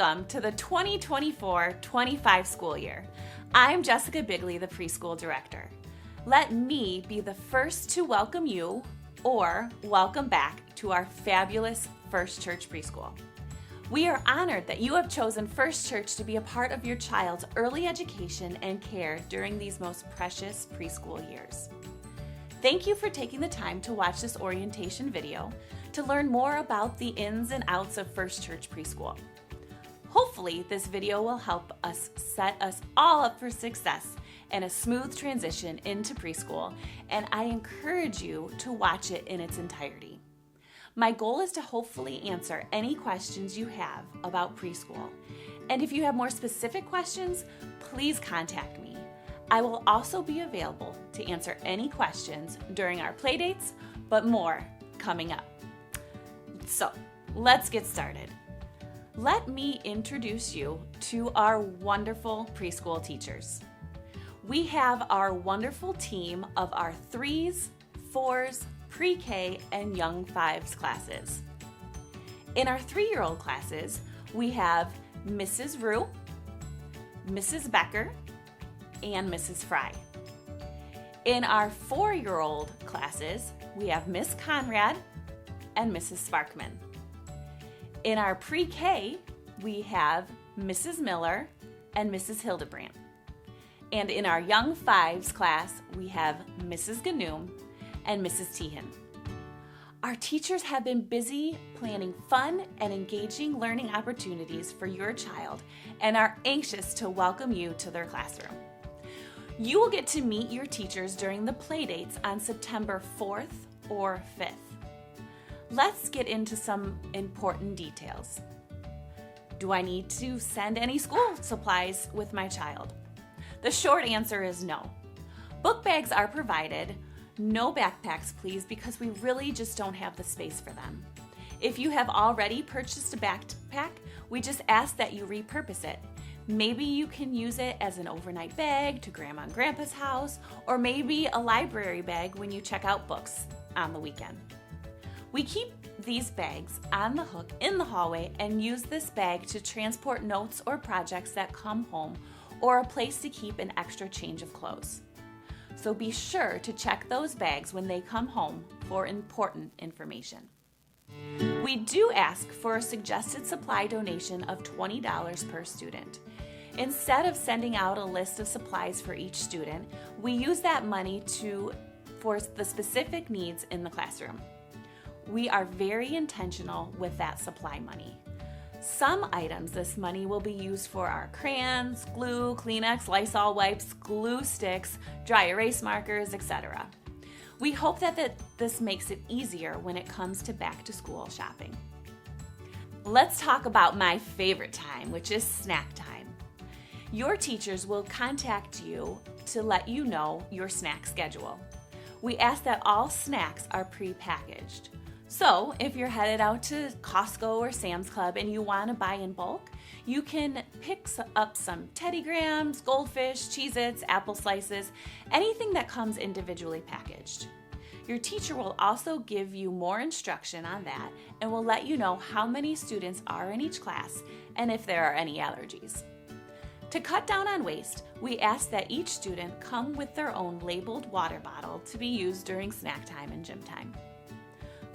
Welcome to the 2024-25 school year. I'm Jessica Bigley, the preschool director. Let me be the first to welcome you or welcome back to our fabulous First Church Preschool. We are honored that you have chosen First Church to be a part of your child's early education and care during these most precious preschool years. Thank you for taking the time to watch this orientation video to learn more about the ins and outs of First Church Preschool. Hopefully, this video will help us set us all up for success and a smooth transition into preschool, and I encourage you to watch it in its entirety. My goal is to hopefully answer any questions you have about preschool, and if you have more specific questions, please contact me. I will also be available to answer any questions during our playdates, but more coming up. So, let's get started. Let me introduce you to our wonderful preschool teachers. We have our wonderful team of our 3s, 4s, pre-K, and young 5s classes. In our 3-year-old classes, we have Mrs. Rue, Mrs. Becker, and Mrs. Fry. In our 4-year-old classes, we have Miss Conrad and Mrs. Sparkman. In our pre-K, we have Mrs. Miller and Mrs. Hildebrandt. And in our young 5s class, we have Mrs. Ganoom and Mrs. Tehan. Our teachers have been busy planning fun and engaging learning opportunities for your child and are anxious to welcome you to their classroom. You will get to meet your teachers during the playdates on September 4th or 5th. Let's get into some important details. Do I need to send any school supplies with my child? The short answer is no. Book bags are provided. No backpacks, please, because we really just don't have the space for them. If you have already purchased a backpack, we just ask that you repurpose it. Maybe you can use it as an overnight bag to Grandma and Grandpa's house, or maybe a library bag when you check out books on the weekend. We keep these bags on the hook in the hallway and use this bag to transport notes or projects that come home, or a place to keep an extra change of clothes. So be sure to check those bags when they come home for important information. We do ask for a suggested supply donation of $20 per student. Instead of sending out a list of supplies for each student, we use that money for the specific needs in the classroom. We are very intentional with that supply money. Some items this money will be used for our crayons, glue, Kleenex, Lysol wipes, glue sticks, dry erase markers, etc. We hope that this makes it easier when it comes to back to school shopping. Let's talk about my favorite time, which is snack time. Your teachers will contact you to let you know your snack schedule. We ask that all snacks are pre-packaged. So if you're headed out to Costco or Sam's Club and you want to buy in bulk, you can pick up some Teddy Grahams, Goldfish, Cheez-Its, apple slices, anything that comes individually packaged. Your teacher will also give you more instruction on that and will let you know how many students are in each class and if there are any allergies. To cut down on waste, we ask that each student come with their own labeled water bottle to be used during snack time and gym time.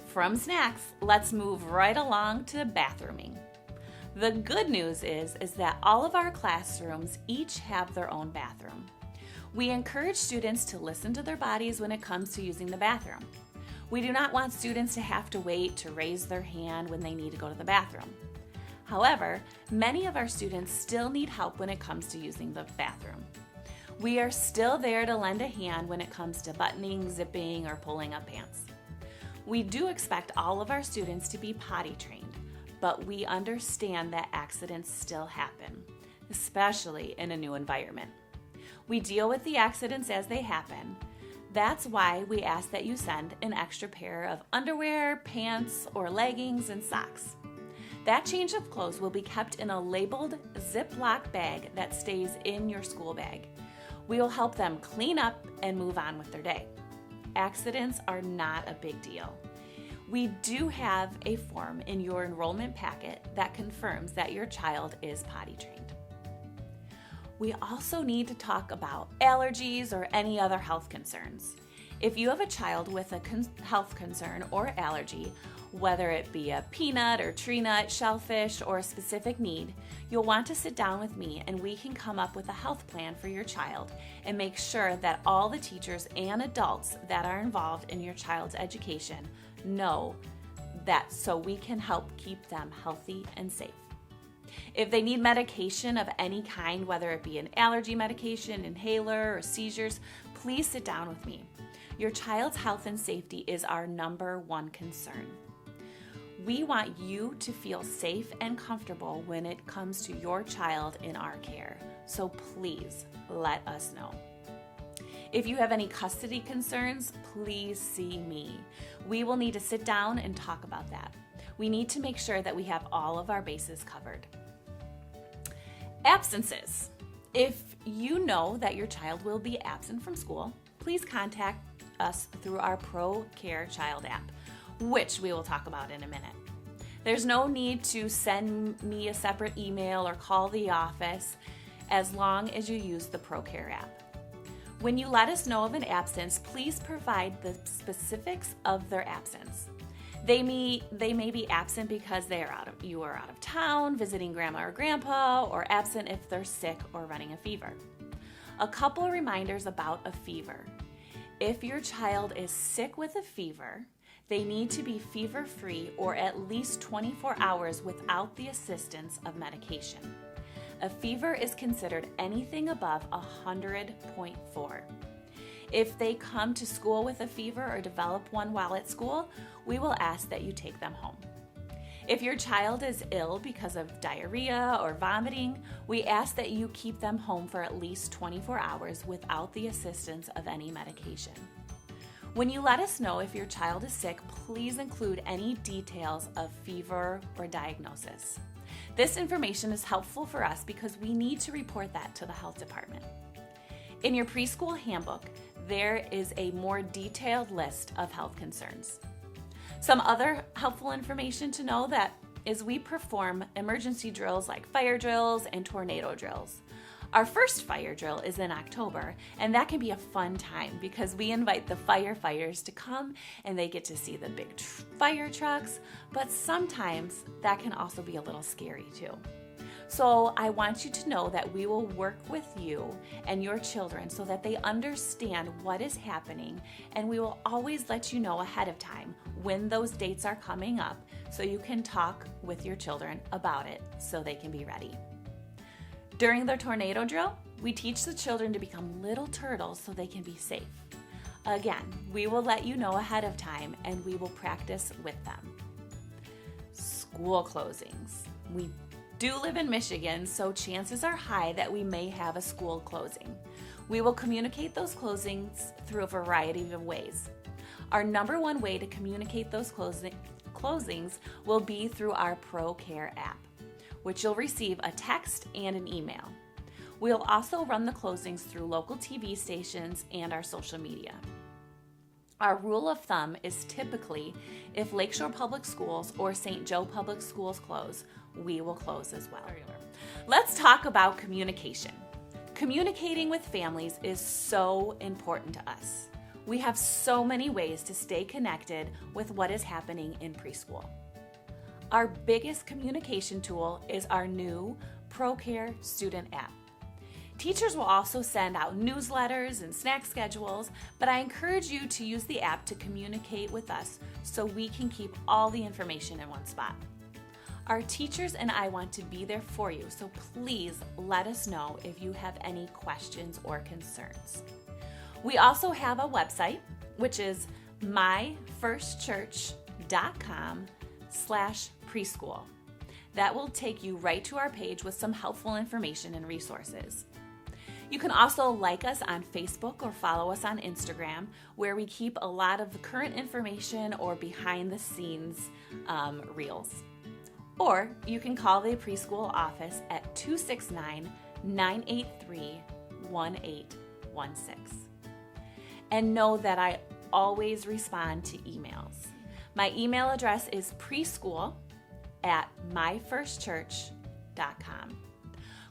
From snacks, let's move right along to bathrooming. The good news is that all of our classrooms each have their own bathroom. We encourage students to listen to their bodies when it comes to using the bathroom. We do not want students to have to wait to raise their hand when they need to go to the bathroom. However, many of our students still need help when it comes to using the bathroom. We are still there to lend a hand when it comes to buttoning, zipping, or pulling up pants. We do expect all of our students to be potty trained, but we understand that accidents still happen, especially in a new environment. We deal with the accidents as they happen. That's why we ask that you send an extra pair of underwear, pants, or leggings and socks. That change of clothes will be kept in a labeled Ziploc bag that stays in your school bag. We will help them clean up and move on with their day. Accidents are not a big deal. We do have a form in your enrollment packet that confirms that your child is potty trained. We also need to talk about allergies or any other health concerns. If you have a child with a health concern or allergy, whether it be a peanut or tree nut, shellfish, or a specific need, you'll want to sit down with me and we can come up with a health plan for your child and make sure that all the teachers and adults that are involved in your child's education know that, so we can help keep them healthy and safe. If they need medication of any kind, whether it be an allergy medication, inhaler, or seizures, please sit down with me. Your child's health and safety is our number one concern. We want you to feel safe and comfortable when it comes to your child in our care, so please let us know. If you have any custody concerns, please see me. We will need to sit down and talk about that. We need to make sure that we have all of our bases covered. Absences. If you know that your child will be absent from school, please contact us through our Pro Care Child app, which we will talk about in a minute. There's no need to send me a separate email or call the office as long as you use the Pro Care app. When you let us know of an absence, please provide the specifics of their absence. They may be absent because you are out of town, visiting grandma or grandpa, or absent if they're sick or running a fever. A couple of reminders about a fever. If your child is sick with a fever, they need to be fever-free or at least 24 hours without the assistance of medication. A fever is considered anything above 100.4. If they come to school with a fever or develop one while at school, we will ask that you take them home. If your child is ill because of diarrhea or vomiting, we ask that you keep them home for at least 24 hours without the assistance of any medication. When you let us know if your child is sick, please include any details of fever or diagnosis. This information is helpful for us because we need to report that to the health department. In your preschool handbook, there is a more detailed list of health concerns. Some other helpful information to know that is we perform emergency drills like fire drills and tornado drills. Our first fire drill is in October, and that can be a fun time because we invite the firefighters to come and they get to see the big fire trucks, but sometimes that can also be a little scary too. So I want you to know that we will work with you and your children so that they understand what is happening, and we will always let you know ahead of time when those dates are coming up so you can talk with your children about it so they can be ready. During the tornado drill, we teach the children to become little turtles so they can be safe. Again, we will let you know ahead of time and we will practice with them. School closings. We do live in Michigan, so chances are high that we may have a school closing. We will communicate those closings through a variety of ways. Our number one way to communicate those closings will be through our Pro Care app, which you'll receive a text and an email. We'll also run the closings through local TV stations and our social media. Our rule of thumb is typically if Lakeshore Public Schools or St. Joe Public Schools close, we will close as well. Let's talk about communication. Communicating with families is so important to us. We have so many ways to stay connected with what is happening in preschool. Our biggest communication tool is our new ProCare student app. Teachers will also send out newsletters and snack schedules, but I encourage you to use the app to communicate with us so we can keep all the information in one spot. Our teachers and I want to be there for you, so please let us know if you have any questions or concerns. We also have a website, which is myfirstchurch.com/preschool. That will take you right to our page with some helpful information and resources. You can also like us on Facebook or follow us on Instagram, where we keep a lot of the current information or behind the scenes reels. Or you can call the preschool office at 269-983-1816. And know that I always respond to emails. My email address is preschool@myfirstchurch.com.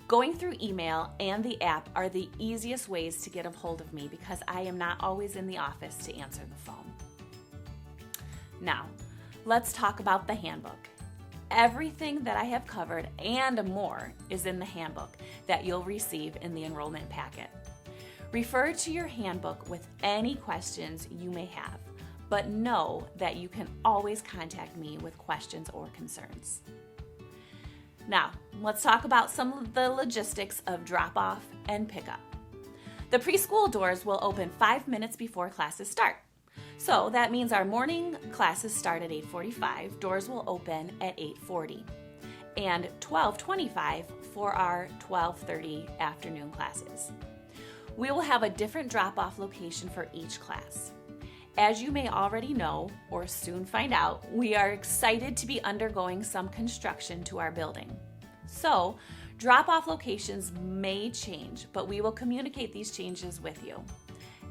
Going through email and the app are the easiest ways to get a hold of me because I am not always in the office to answer the phone. Now, let's talk about the handbook. Everything that I have covered and more is in the handbook that you'll receive in the enrollment packet. Refer to your handbook with any questions you may have, but know that you can always contact me with questions or concerns. Now, let's talk about some of the logistics of drop-off and pickup. The preschool doors will open 5 minutes before classes start. So that means our morning classes start at 8:45, doors will open at 8:40, and 12:25 for our 12:30 afternoon classes. We will have a different drop-off location for each class. As you may already know, or soon find out, we are excited to be undergoing some construction to our building. So, drop-off locations may change, but we will communicate these changes with you.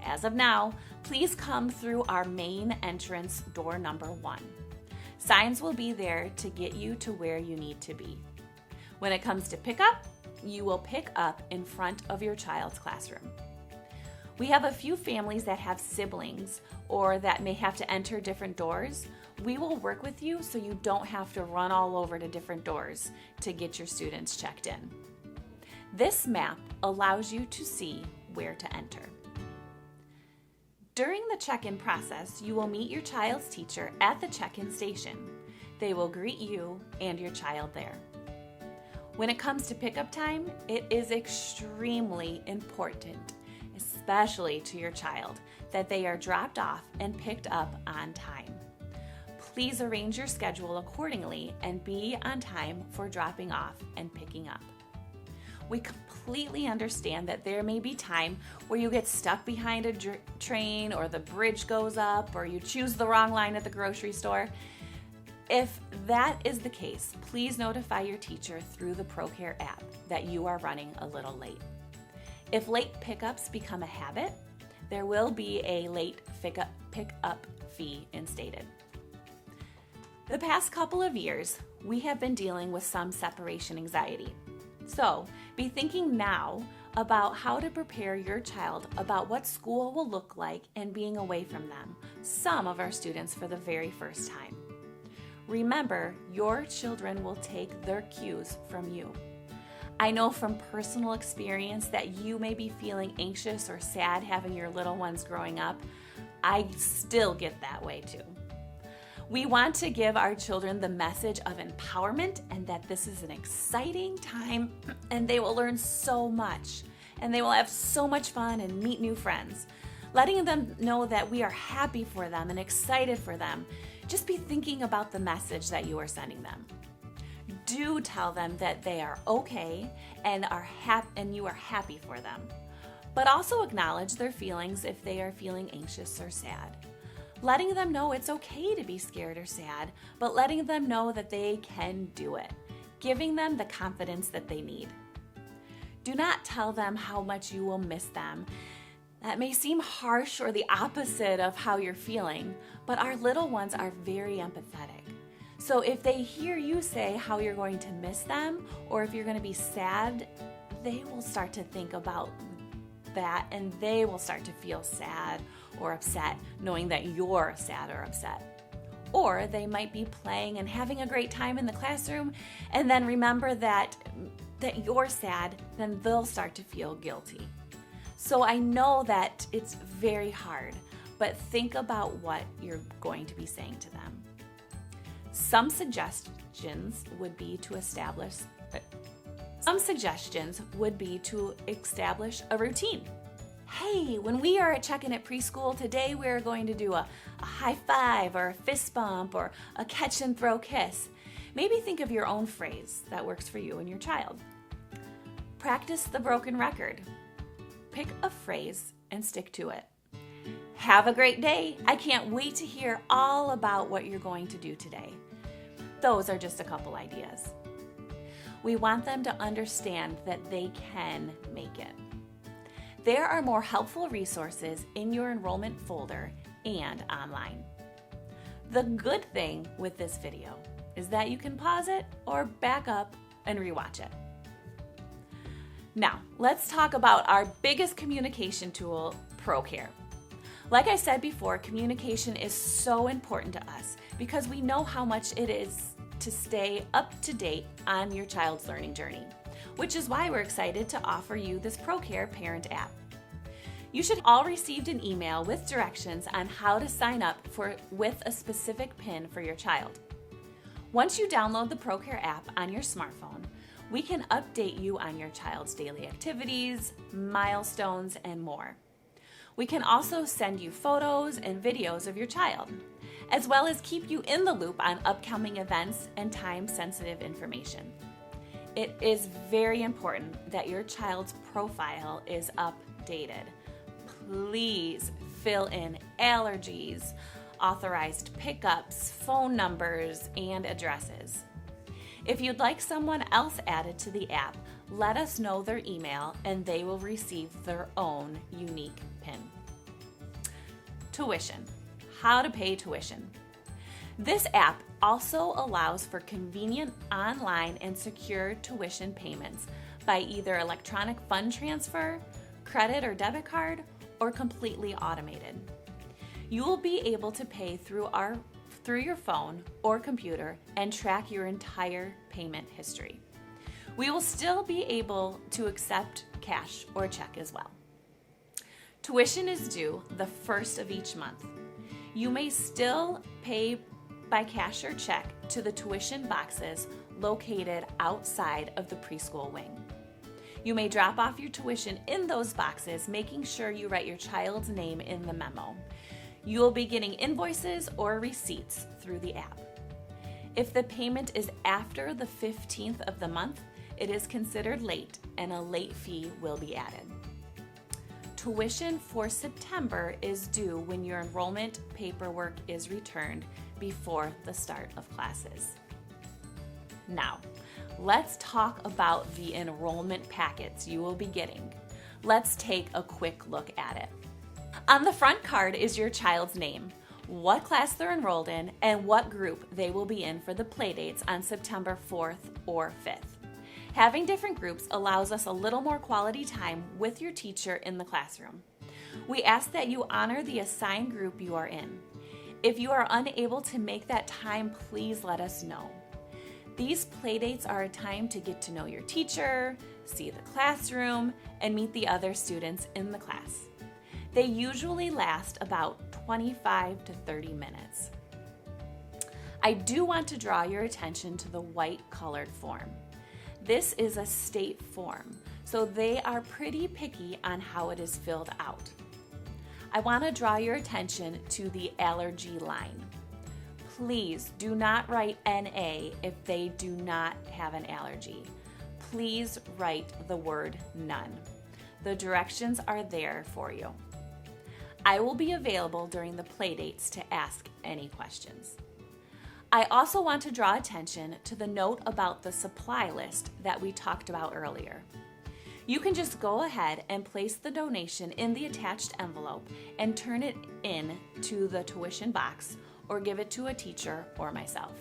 As of now, please come through our main entrance door number 1. Signs will be there to get you to where you need to be. When it comes to pickup, you will pick up in front of your child's classroom. We have a few families that have siblings or that may have to enter different doors. We will work with you so you don't have to run all over to different doors to get your students checked in. This map allows you to see where to enter. During the check-in process, you will meet your child's teacher at the check-in station. They will greet you and your child there. When it comes to pickup time, it is extremely important, especially to your child, that they are dropped off and picked up on time. Please arrange your schedule accordingly and be on time for dropping off and picking up. We completely understand that there may be time where you get stuck behind a train or the bridge goes up or you choose the wrong line at the grocery store. If that is the case, please notify your teacher through the ProCare app that you are running a little late. If late pickups become a habit, there will be a late pickup fee instated. The past couple of years, we have been dealing with some separation anxiety. So, be thinking now about how to prepare your child about what school will look like and being away from them, some of our students for the very first time. Remember, your children will take their cues from you. I know from personal experience that you may be feeling anxious or sad having your little ones growing up. I still get that way too. We want to give our children the message of empowerment and that this is an exciting time and they will learn so much and they will have so much fun and meet new friends. Letting them know that we are happy for them and excited for them. Just be thinking about the message that you are sending them. Do tell them that they are okay and you are happy for them. But also acknowledge their feelings if they are feeling anxious or sad. Letting them know it's okay to be scared or sad, but letting them know that they can do it. Giving them the confidence that they need. Do not tell them how much you will miss them. That may seem harsh or the opposite of how you're feeling, but our little ones are very empathetic. So if they hear you say how you're going to miss them, or if you're going to be sad, they will start to think about that and they will start to feel sad or upset knowing that you're sad or upset. Or they might be playing and having a great time in the classroom and then remember that you're sad, then they'll start to feel guilty. So I know that it's very hard, but think about what you're going to be saying to them. Some suggestions would be to establish a routine. Hey, when we are at check-in at preschool, today we're going to do a high five or a fist bump or a catch and throw kiss. Maybe think of your own phrase that works for you and your child. Practice the broken record. Pick a phrase and stick to it. Have a great day. I can't wait to hear all about what you're going to do today. Those are just a couple ideas. We want them to understand that they can make it. There are more helpful resources in your enrollment folder and online. The good thing with this video is that you can pause it or back up and rewatch it. Now, let's talk about our biggest communication tool, ProCare. Like I said before, communication is so important to us because we know how much it is to stay up to date on your child's learning journey, which is why we're excited to offer you this ProCare Parent app. You should all received an email with directions on how to sign up with a specific PIN for your child. Once you download the ProCare app on your smartphone, we can update you on your child's daily activities, milestones, and more. We can also send you photos and videos of your child, as well as keep you in the loop on upcoming events and time-sensitive information. It is very important that your child's profile is updated. Please fill in allergies, authorized pickups, phone numbers, and addresses. If you'd like someone else added to the app, let us know their email and they will receive their own unique PIN. Tuition. How to pay tuition. This app also allows for convenient online and secure tuition payments by either electronic fund transfer, credit or debit card, or completely automated. You will be able to pay through your phone or computer and track your entire payment history. We will still be able to accept cash or check as well. Tuition is due the first of each month. You may still pay by cash or check to the tuition boxes located outside of the preschool wing. You may drop off your tuition in those boxes, making sure you write your child's name in the memo. You will be getting invoices or receipts through the app. If the payment is after the 15th of the month, it is considered late and a late fee will be added. Tuition for September is due when your enrollment paperwork is returned before the start of classes. Now, let's talk about the enrollment packets you will be getting. Let's take a quick look at it. On the front card is your child's name, what class they're enrolled in, and what group they will be in for the playdates on September 4th or 5th. Having different groups allows us a little more quality time with your teacher in the classroom. We ask that you honor the assigned group you are in. If you are unable to make that time, please let us know. These playdates are a time to get to know your teacher, see the classroom, and meet the other students in the class. They usually last about 25 to 30 minutes. I do want to draw your attention to the white colored form. This is a state form, so they are pretty picky on how it is filled out. I want to draw your attention to the allergy line. Please do not write NA if they do not have an allergy. Please write the word none. The directions are there for you. I will be available during the playdates to ask any questions. I also want to draw attention to the note about the supply list that we talked about earlier. You can just go ahead and place the donation in the attached envelope and turn it in to the tuition box or give it to a teacher or myself.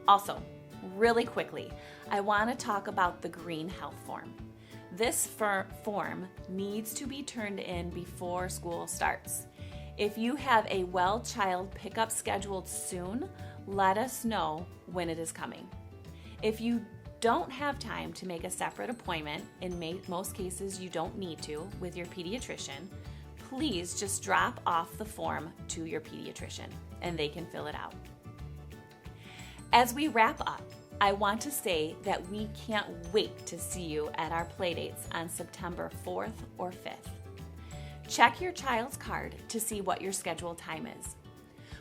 Also, really quickly, I want to talk about the green health form. This form needs to be turned in before school starts. If you have a well child pickup scheduled soon, let us know when it is coming. If you don't have time to make a separate appointment, in most cases you don't need to with your pediatrician, please just drop off the form to your pediatrician and they can fill it out. As we wrap up, I want to say that we can't wait to see you at our playdates on September 4th or 5th. Check your child's card to see what your scheduled time is.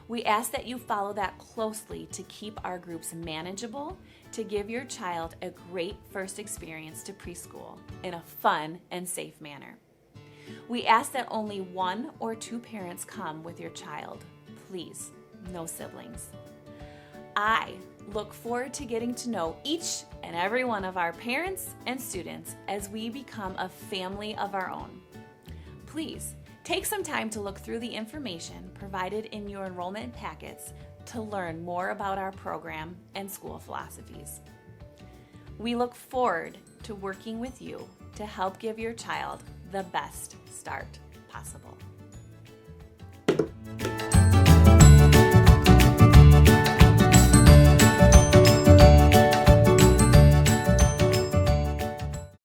We ask that you follow that closely to keep our groups manageable, to give your child a great first experience to preschool in a fun and safe manner. We ask that only 1 or 2 parents come with your child. Please, no siblings. I look forward to getting to know each and every one of our parents and students as we become a family of our own. Please Take some time to look through the information provided in your enrollment packets to learn more about our program and school philosophies. We look forward to working with you to help give your child the best start possible.